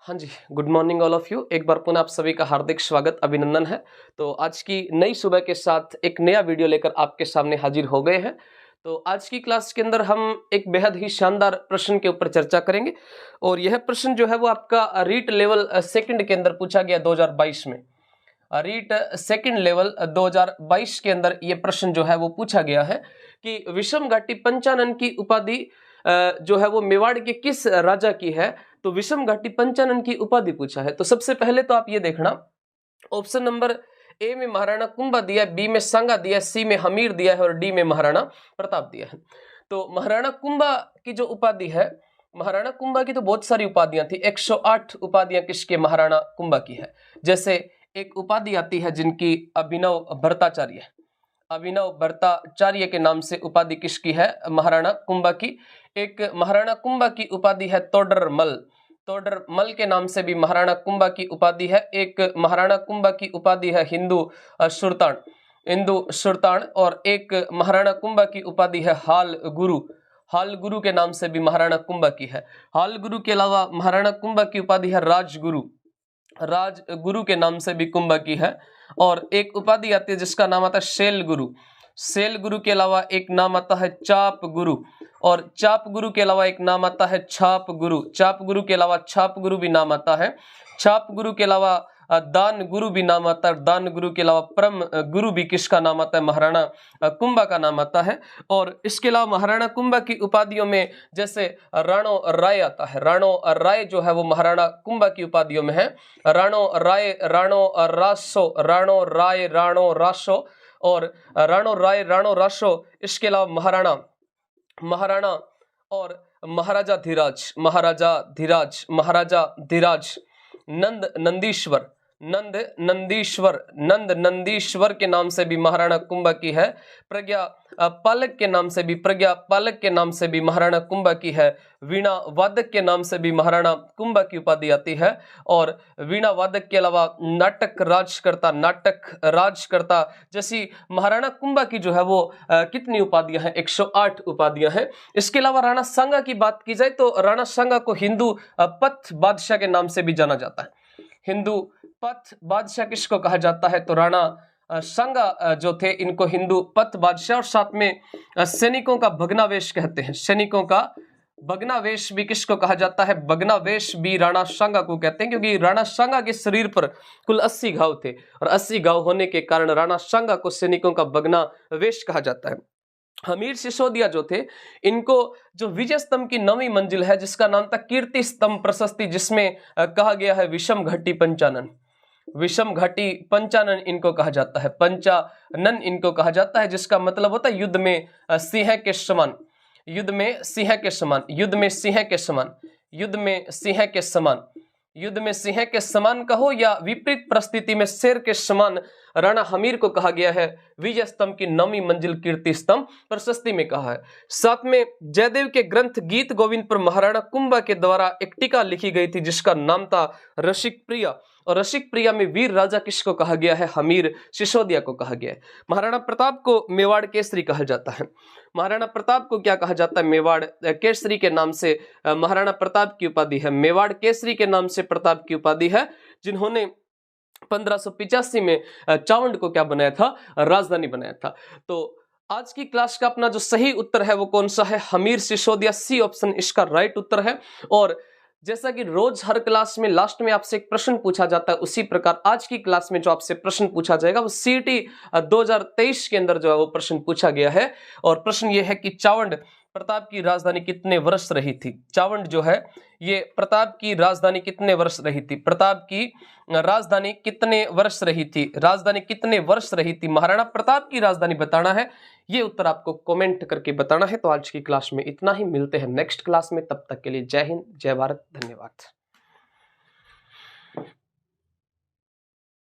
हाँ जी, good morning all of you. एक बार पुनः आप सभी का हार्दिक स्वागत, अभिनंदन है। तो आज की नई सुबह के साथ एक नया वीडियो लेकर आपके सामने हाजिर हो गए हैं। तो आज की क्लास के अंदर हम एक बेहद ही शानदार प्रश्न के ऊपर चर्चा करेंगे और यह प्रश्न जो है वो आपका रीट लेवल सेकंड के अंदर पूछा गया 2022 में। रीट सेकंड लेवल 2022 के अंदर ये प्रश्न जो है वो पूछा गया है कि विषम घाटी पंचानन की उपाधि जो है वो मेवाड़ के किस राजा की है। तो विषम घाटी पंचानन की उपाधि पूछा है। तो सबसे पहले तो आप ये देखना, ऑप्शन नंबर ए में महाराणा कुंभा दिया है, बी में सांगा दिया है, सी में हमीर दिया है और डी में महाराणा प्रताप दिया है। तो महाराणा कुंभा की जो उपाधि है, महाराणा कुंभा की तो बहुत सारी उपाधियां थी, 108 उपाधियां किसके महाराणा कुंभा की है। जैसे एक उपाधि आती है जिनकी अभिनव भट्टाचार्य, अभिनव भट्टाचार्य के नाम से उपाधि किसकी है, महाराणा कुंभा की। एक महाराणा कुंभा की उपाधि है तोडरमल, तोडरमल के नाम से भी महाराणा कुंभा की उपाधि है। एक महाराणा कुंभा की उपाधि है हिंदू सुल्तान, हिंदू सुल्तान। और एक महाराणा कुंभा की उपाधि है हाल गुरु, हाल गुरु के नाम से भी महाराणा कुंभा की है। हाल गुरु के अलावा महाराणा कुंभा की उपाधि है राजगुरु, राजगुरु के नाम से भी कुंभा की है। और एक उपाधि आती है जिसका नाम आता है शैल गुरु, शैल गुरु के अलावा एक नाम आता है चाप गुरु, और चाप गुरु के अलावा एक नाम आता है छाप गुरु, चाप गुरु के अलावा छाप गुरु भी नाम आता है। छाप गुरु के अलावा दान गुरु भी नाम आता है। दान गुरु के अलावा परम गुरु भी किसका नाम आता है, महाराणा कुंभा का नाम आता है। और इसके अलावा महाराणा कुंभा की उपाधियों में जैसे राणो राय आता है, राणो राय जो है वो महाराणा कुंभा की उपाधियों में है। राणो राय, राणो रासो, राणो राय, राणो रासो और राणो राय, राणो रासो। इसके अलावा महाराणा, महाराणा और महाराजा धीराज, महाराजा धीराज, महाराजा धीराज। नंद नंदीश्वर, नंद नंदीश्वर, नंद नंदीश्वर के नाम से भी महाराणा कुंभा की है। प्रज्ञा पालक के नाम से भी, प्रज्ञा पालक के नाम से भी महाराणा कुंभा की है। वीणा वादक के नाम से भी महाराणा कुंभा की उपाधि आती है। और वीणा वादक के अलावा नाटक राजकर्ता, नाटक राजकर्ता जैसी महाराणा कुंभा की जो है वो कितनी उपाधियां हैं, 108 उपाधियां हैं। इसके अलावा राणा सांगा की बात की जाए तो राणा सांगा को हिंदू पथ बादशाह के नाम से भी जाना जाता है। हिंदू पथ बादशाह किसको कहा जाता है, तो राणा सांगा जो थे इनको हिंदू पथ बादशाह, और साथ में सैनिकों का भग्नावेश कहते हैं, सैनिकों का भग्नावेश भी किसको कहा जाता है, भग्नावेश भी राणा सांगा को कहते हैं, क्योंकि राणा सांगा के शरीर पर कुल 80 घाव थे और 80 घाव होने के कारण राणा सांगा को सैनिकों का भग्नावेश कहा जाता है। हमीर सिसोदिया जो थे, इनको जो विजय स्तंभ की 9वीं मंजिल है जिसका नाम था कीर्ति स्तंभ प्रशस्ति, जिसमें कहा गया है विषम घाटी पंचानन, विषम घाटी पंचानन इनको कहा जाता है, पंचानन इनको कहा जाता है, जिसका मतलब होता है युद्ध में सिंह के समान, युद्ध में सिंह के समान, युद्ध में सिंह के समान, युद्ध में सिंह के समान, युद्ध में सिंह के समान कहो या विपरीत परिस्थिति में शेर के समान राणा हमीर को कहा गया है विजय स्तंभ की 9वीं मंजिल कीर्ति स्तंभ प्रशस्ति में कहा है। साथ में जयदेव के ग्रंथ गीत गोविंद पर महाराणा कुंभा के द्वारा एक टीका लिखी गई थी जिसका नाम था रसिक प्रिया, और रसिक प्रिया में वीर राजा किसको कहा गया है, हमीर सिसोदिया को कहा गया है। महाराणा प्रताप को मेवाड़ केसरी कहा जाता है। महाराणा प्रताप को क्या कहा जाता है, मेवाड़ केसरी के नाम से महाराणा प्रताप की उपाधि है, मेवाड़ केसरी के नाम से प्रताप की उपाधि है, जिन्होंने 1585 में चावंड को क्या बनाया था, राजधानी बनाया था। तो आज की क्लास का अपना जो सही उत्तर है वो कौन सा है, हमीर सिसोदिया, सी ऑप्शन इसका राइट उत्तर है। और जैसा कि रोज हर क्लास में लास्ट में आपसे एक प्रश्न पूछा जाता है, उसी प्रकार आज की क्लास में जो आपसे प्रश्न पूछा जाएगा वो सीईटी 2023 के अंदर जो है वो प्रश्न पूछा गया है। और प्रश्न ये है कि चावंड प्रताप की राजधानी कितने वर्ष रही थी। चावंड जो है ये प्रताप की राजधानी कितने वर्ष रही थी, प्रताप की राजधानी कितने वर्ष रही थी, राजधानी कितने वर्ष रही थी, महाराणा प्रताप की राजधानी बताना है। ये उत्तर आपको कमेंट करके बताना है। तो आज की क्लास में इतना ही, मिलते हैं नेक्स्ट क्लास में, तब तक के लिए जय हिंद, जय भारत, धन्यवाद।